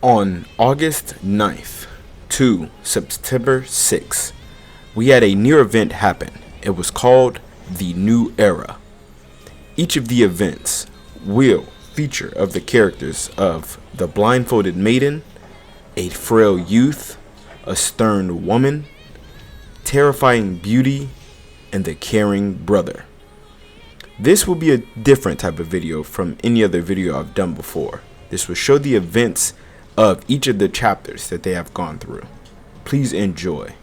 On August 9th to September 6th, we had a Nier event happen. It was called the New Era. Each of the events will feature of the characters of the Blindfolded Maiden, a Frail Youth, a Stern Woman, Terrifying Beauty, and the Caring Brother. This will be a different type of video from any other video I've done before. This will show the events of each of the chapters that they have gone through. Please enjoy.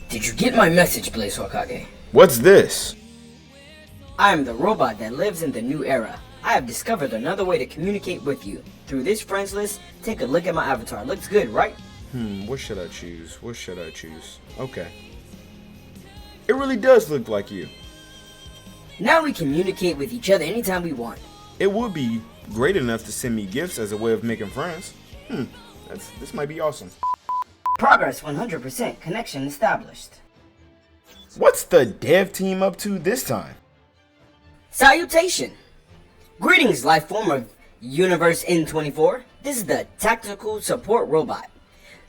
Did you get my message, Blaze Hokage? What's this? I am the robot that lives in the new era. I have discovered another way to communicate with you. Through this friends list, take a look at my avatar. Looks good, right? What should I choose? What should I choose? Okay. It really does look like you. Now we communicate with each other anytime we want. It would be great enough to send me gifts as a way of making friends. This might be awesome. Progress 100%. Connection established. What's the dev team up to this time? Salutation. Greetings, life form of Universe N24. This is the tactical support robot.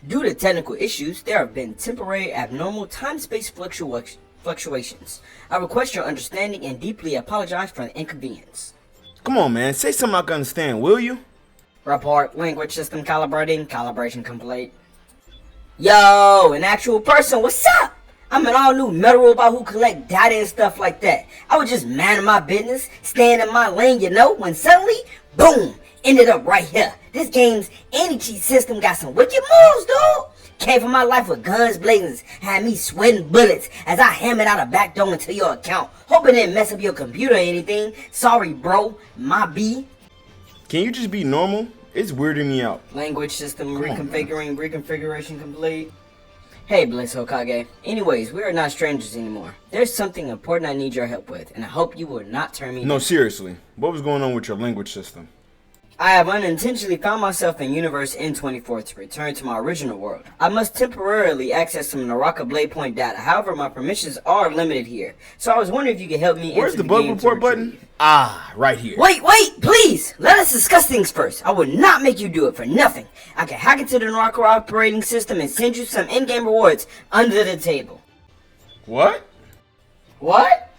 Due to technical issues, there have been temporary abnormal time-space fluctuations. I request your understanding and deeply apologize for the inconvenience. Come on, man. Say something I can understand, will you? Report. Language system calibrating. Calibration complete. Yo, an actual person. What's up? I'm an all-new metal robot who collect data and stuff like that. I was just minding my business, staying in my lane, when suddenly, boom, ended up right here. This game's anti-cheat system got some wicked moves, dude. Came for my life with guns blazing, had me sweating bullets as I hammered out a backdoor into your account. Hoping it didn't mess up your computer or anything. Sorry, bro. My B. Can you just be normal? It's weirding me out. Language system reconfiguration complete. Hey, Blaze Hokage. Anyways, we are not strangers anymore. There's something important I need your help with, and I hope you will not turn me down. No, seriously. What was going on with your language system? I have unintentionally found myself in Universe N24 to return to my original world. I must temporarily access some Naraka Bladepoint data. However, my permissions are limited here. So I was wondering if you could help me. Where's the bug report button? Ah, right here. Wait, please! Let us discuss things first. I would not make you do it for nothing. I can hack into the Naraka operating system and send you some in-game rewards under the table. What? What?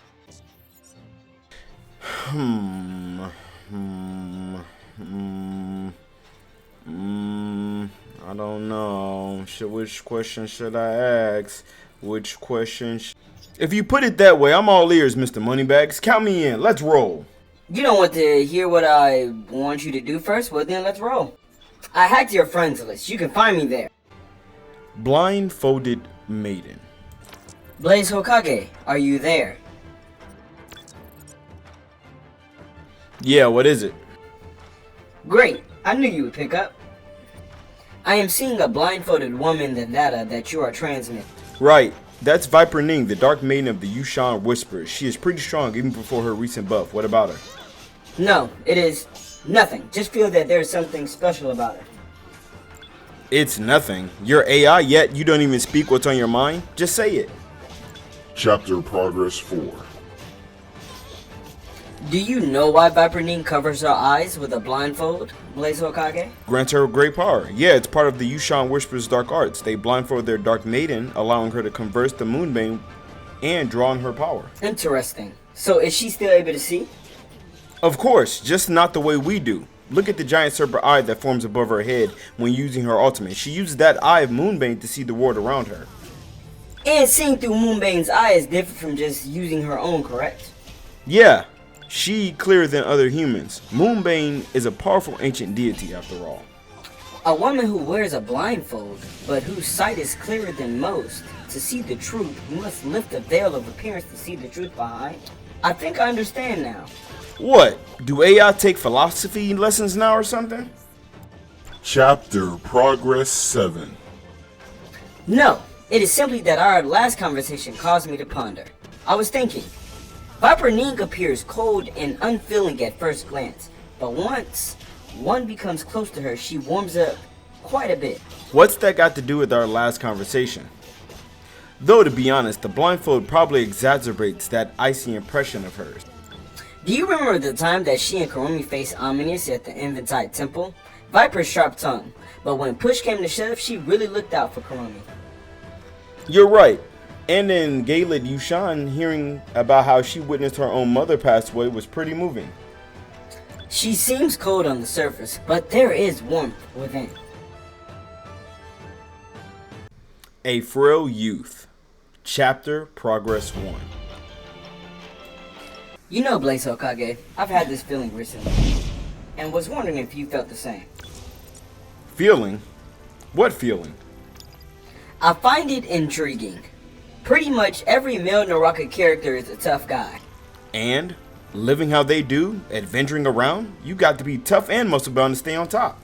I don't know. Which question should I ask? Which question? If you put it that way, I'm all ears, Mr. Moneybags. Count me in. Let's roll. You don't want to hear what I want you to do first? Well, then let's roll. I hacked your friends list. You can find me there. Blindfolded Maiden. Blaze Hokage, are you there? Yeah, what is it? Great. I knew you would pick up. I am seeing a blindfolded woman in the data that you are transmitting. Right. That's Viper Ning, the Dark Maiden of the Yushan Whispers. She is pretty strong even before her recent buff. What about her? No, it is nothing. Just feel that there's something special about her. It's nothing. You're AI, yet you don't even speak what's on your mind? Just say it. Chapter Progress 4. Do you know why Viper Ning covers her eyes with a blindfold, Blaze Hokage? Grants her great power. Yeah, it's part of the Yushan Whispers' dark arts. They blindfold their Dark Maiden, allowing her to converse the Moonbane and draw on her power. Interesting. So is she still able to see? Of course, just not the way we do. Look at the giant serpent eye that forms above her head when using her ultimate. She uses that eye of Moonbane to see the world around her. And seeing through Moonbane's eye is different from just using her own, correct? Yeah. She clearer than other humans. Moonbane is a powerful ancient deity after all. A woman who wears a blindfold, but whose sight is clearer than most. To see the truth, you must lift the veil of appearance to see the truth behind. I think I understand now. What? Do AI take philosophy lessons now or something? Chapter Progress 7. No, it is simply that our last conversation caused me to ponder. I was thinking, Viper Ning appears cold and unfeeling at first glance, but once one becomes close to her, she warms up quite a bit. What's that got to do with our last conversation? Though to be honest, the blindfold probably exacerbates that icy impression of hers. Do you remember the time that she and Karumi faced Ominous at the Inventide Temple? Viper's sharp tongue, but when push came to shove, she really looked out for Kurumi. You're right. And in Gaelid Yushan, hearing about how she witnessed her own mother pass away was pretty moving. She seems cold on the surface, but there is warmth within. A Frail Youth, Chapter Progress 1. You know, Blaze Hokage, I've had this feeling recently, and was wondering if you felt the same. Feeling? What feeling? I find it intriguing. Pretty much every male Naraka character is a tough guy. And living how they do, adventuring around, you got to be tough and muscle bound to stay on top.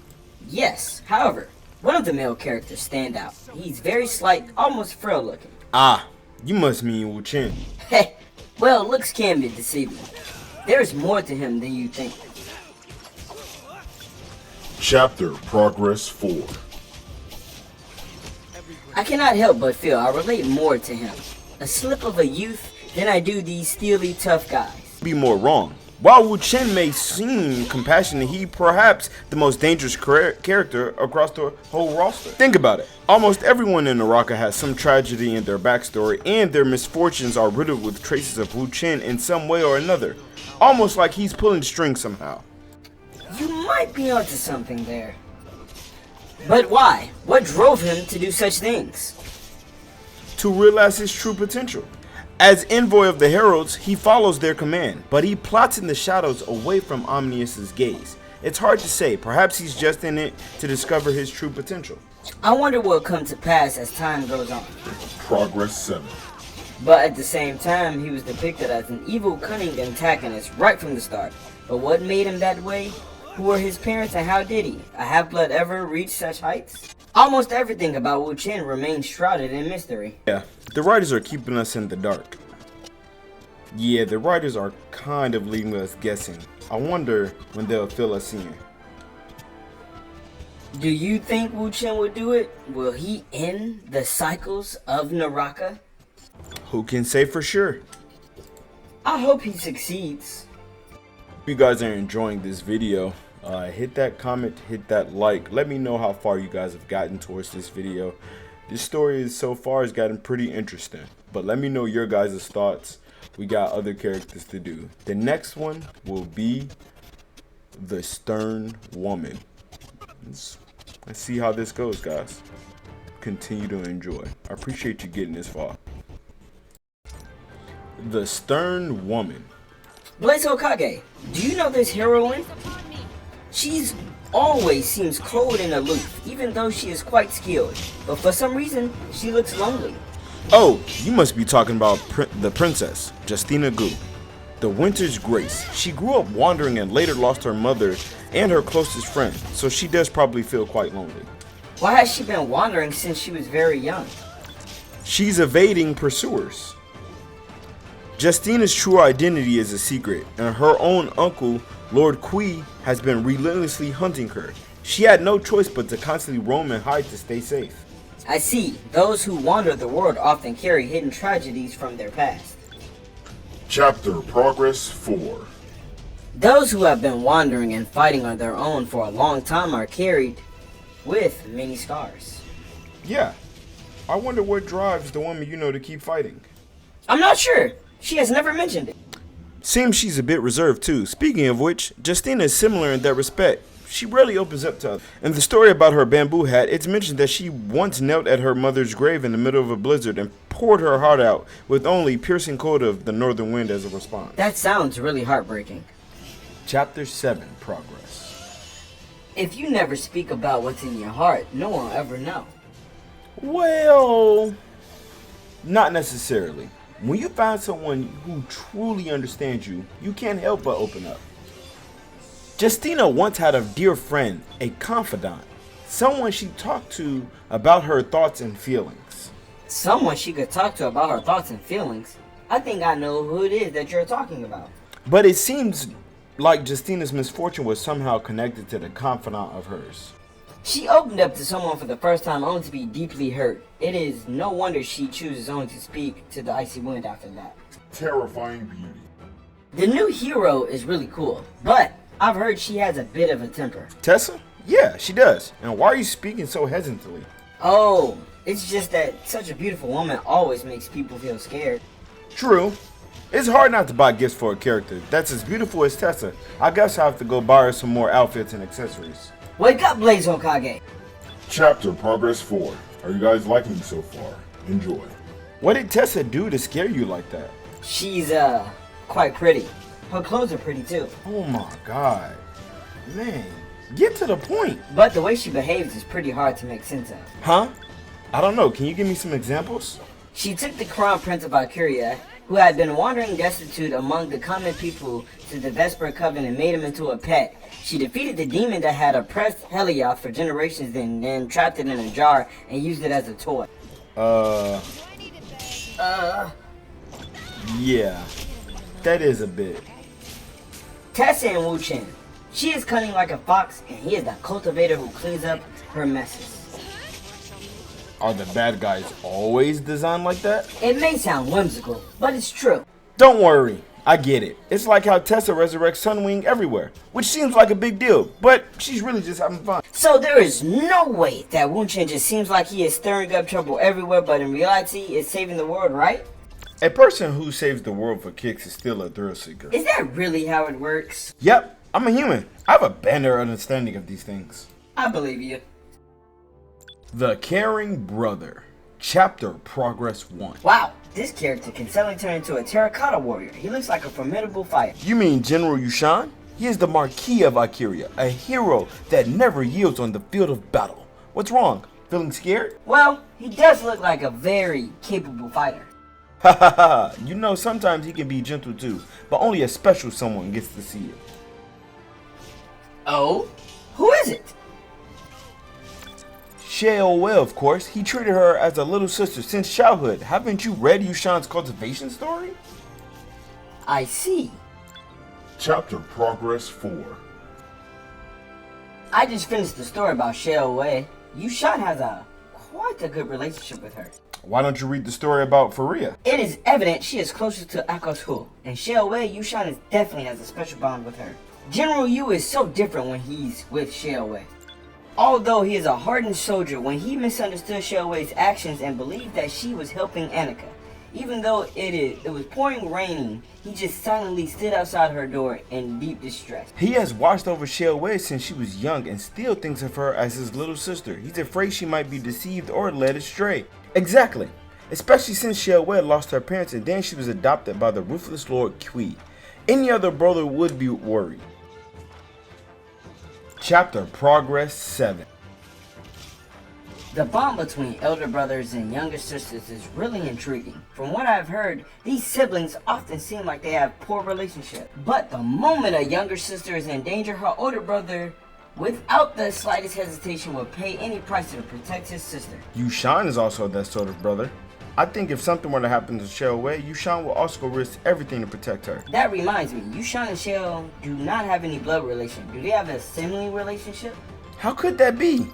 Yes, however, one of the male characters stand out. He's very slight, almost frail looking. Ah, you must mean Wu Chen. Heh, well, looks can be deceiving. There's more to him than you think. Chapter Progress 4. I cannot help but feel I relate more to him. A slip of a youth than I do these steely tough guys. Be more wrong. While Wu Chen may seem compassionate, he perhaps the most dangerous character across the whole roster. Think about it. Almost everyone in Naraka has some tragedy in their backstory, and their misfortunes are riddled with traces of Wu Chen in some way or another. Almost like he's pulling strings somehow. You might be onto something there. But why? What drove him to do such things? To realize his true potential. As envoy of the heralds, he follows their command, but he plots in the shadows away from Omnius's gaze. It's hard to say, perhaps he's just in it to discover his true potential. I wonder what will come to pass as time goes on. Progress 7. But at the same time, he was depicted as an evil, cunning antagonist right from the start. But what made him that way? Who were his parents and how did he? A half-blood ever reach such heights? Almost everything about Wu Chen remains shrouded in mystery. Yeah, the writers are keeping us in the dark. Yeah, the writers are kind of leaving us guessing. I wonder when they'll fill us in. Do you think Wu Chen will do it? Will he end the cycles of Naraka? Who can say for sure? I hope he succeeds. If you guys are enjoying this video, hit that comment, hit that like. Let me know how far you guys have gotten towards this video. This story so far has gotten pretty interesting, but let me know your guys' thoughts. We got other characters to do. The next one will be the Stern Woman. Let's see how this goes, guys. Continue to enjoy. I appreciate you getting this far. The Stern Woman. Blaze Hokage, do you know this heroine? She's always seems cold and aloof, even though she is quite skilled. But for some reason, she looks lonely. Oh, you must be talking about the princess, Justina Gu. The Winter's Grace. She grew up wandering and later lost her mother and her closest friend, so she does probably feel quite lonely. Why has she been wandering since she was very young? She's evading pursuers. Justina's true identity is a secret, and her own uncle, Lord Kui, has been relentlessly hunting her. She had no choice but to constantly roam and hide to stay safe. I see. Those who wander the world often carry hidden tragedies from their past. Chapter Progress 4. Those who have been wandering and fighting on their own for a long time are carried with many scars. Yeah, I wonder what drives the woman you know to keep fighting. I'm not sure. She has never mentioned it. Seems she's a bit reserved too. Speaking of which, Justina is similar in that respect. She rarely opens up to others. In the story about her bamboo hat, it's mentioned that she once knelt at her mother's grave in the middle of a blizzard and poured her heart out with only piercing cold of the northern wind as a response. That sounds really heartbreaking. Chapter 7, Progress. If you never speak about what's in your heart, no one will ever know. Well, not necessarily. When you find someone who truly understands you, you can't help but open up. Justina once had a dear friend, a confidant, someone she talked to about her thoughts and feelings. Someone she could talk to about her thoughts and feelings? I think I know who it is that you're talking about. But it seems like Justina's misfortune was somehow connected to the confidant of hers. She opened up to someone for the first time only to be deeply hurt. It is no wonder she chooses only to speak to the icy wind after that. Terrifying Beauty. The new hero is really cool, but I've heard she has a bit of a temper. Tessa? Yeah, she does. And why are you speaking so hesitantly? Oh, it's just that such a beautiful woman always makes people feel scared. True. It's hard not to buy gifts for a character that's as beautiful as Tessa. I guess I have to go buy her some more outfits and accessories. Wake up, Blaze Hokage! Chapter Progress 4. Are you guys liking so far? Enjoy. What did Tessa do to scare you like that? She's, quite pretty. Her clothes are pretty too. Oh my god. Man, get to the point. But the way she behaves is pretty hard to make sense of. Huh? I don't know. Can you give me some examples? She took the crown prince of Valkyria, who had been wandering destitute among the common people, to the Vesper Coven and made him into a pet. She defeated the demon that had oppressed Helios for generations and then trapped it in a jar and used it as a toy. Yeah. That is a bit. Tessa and Wu Chen. She is cunning like a fox, and he is the cultivator who cleans up her messes. Are the bad guys always designed like that? It may sound whimsical, but it's true. Don't worry. I get it. It's like how Tessa resurrects Sunwing everywhere, which seems like a big deal, but she's really just having fun. So there is no way that Wu Chen just seems like he is stirring up trouble everywhere, but in reality is saving the world, right? A person who saves the world for kicks is still a thrill seeker. Is that really how it works? Yep, I'm a human. I have a better understanding of these things. I believe you. The Caring Brother, Chapter Progress 1. Wow, this character can suddenly turn into a terracotta warrior. He looks like a formidable fighter. You mean General Yushan? He is the Marquis of Valkyria, a hero that never yields on the field of battle. What's wrong? Feeling scared? Well, he does look like a very capable fighter. Ha ha ha! You know, sometimes he can be gentle too, but only a special someone gets to see it. Oh? Who is it? Well, of course. He treated her as a little sister since childhood. Haven't you read Yushan's cultivation story? I see. Chapter Progress 4. I just finished the story about Wei. Yushan has quite a good relationship with her. Why don't you read the story about Faria? It is evident she is closer to Akos Hu, and Wei, Yushan definitely has a special bond with her. General Yu is so different when he's with Wei. Although he is a hardened soldier, when he misunderstood Wei's actions and believed that she was helping Annika. Even though it was pouring raining, he just silently stood outside her door in deep distress. He has watched over Wei since she was young and still thinks of her as his little sister. He's afraid she might be deceived or led astray. Exactly. Especially since Wei lost her parents and then she was adopted by the ruthless Lord Kui. Any other brother would be worried. Chapter Progress 7. The bond between elder brothers and younger sisters is really intriguing. From what I've heard, these siblings often seem like they have poor relationship. But the moment a younger sister is in danger, her older brother, without the slightest hesitation, will pay any price to protect his sister. Yushan is also that sort of brother. I think if something were to happen to Wei, Yushan will also risk everything to protect her. That reminds me, Yushan and Shell do not have any blood relation. Do they have a sibling relationship? How could that be?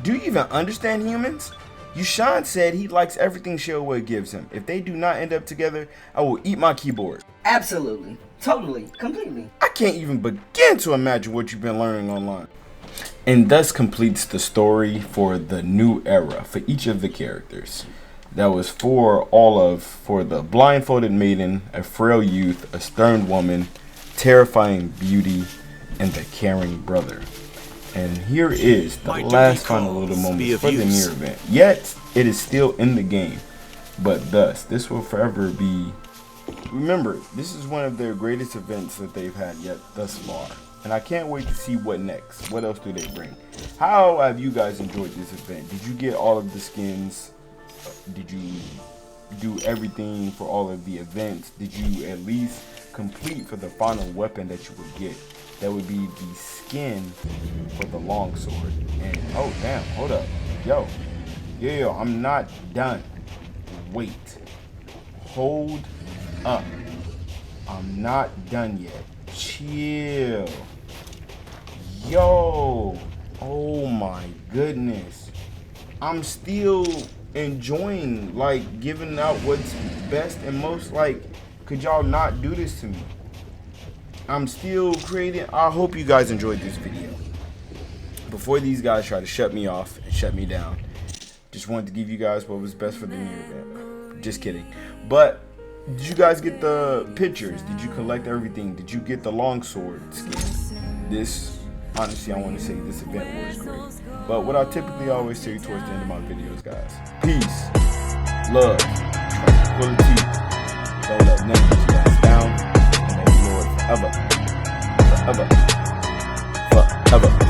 Do you even understand humans? Yushan said he likes everything Wei gives him. If they do not end up together, I will eat my keyboard. Absolutely. Totally. Completely. I can't even begin to imagine what you've been learning online. And thus completes the story for the new era for each of the characters. That was for the Blindfolded Maiden, a Frail Youth, a Stern Woman, Terrifying Beauty, and the Caring Brother. And here is the last final little moments for the Nier event. Yet, it is still in the game. But thus, this will forever be... Remember, this is one of their greatest events that they've had yet thus far. And I can't wait to see what next. What else do they bring? How have you guys enjoyed this event? Did you get all of the skins? Did you do everything for all of the events? Did you at least complete for the final weapon that you would get? That would be the skin for the longsword. And oh damn, hold up. Yo, I'm not done. Wait. Hold up. I'm not done yet. Chill. Yo. Oh my goodness. I'm still enjoying, like, giving out what's best and most. Like, could y'all not do this to me? I'm still creating. I hope you guys enjoyed this video. before these guys try to shut me off and shut me down, just wanted to give you guys what was best for the Nier event. Just kidding. But did you guys get the pictures? Did you collect everything? Did you get the longsword skin? This, honestly, I want to say this event was great. But what I typically always say towards the end of my videos, guys: peace, love, tranquility. Don't let none of these guys down. And may the Lord forever, forever, forever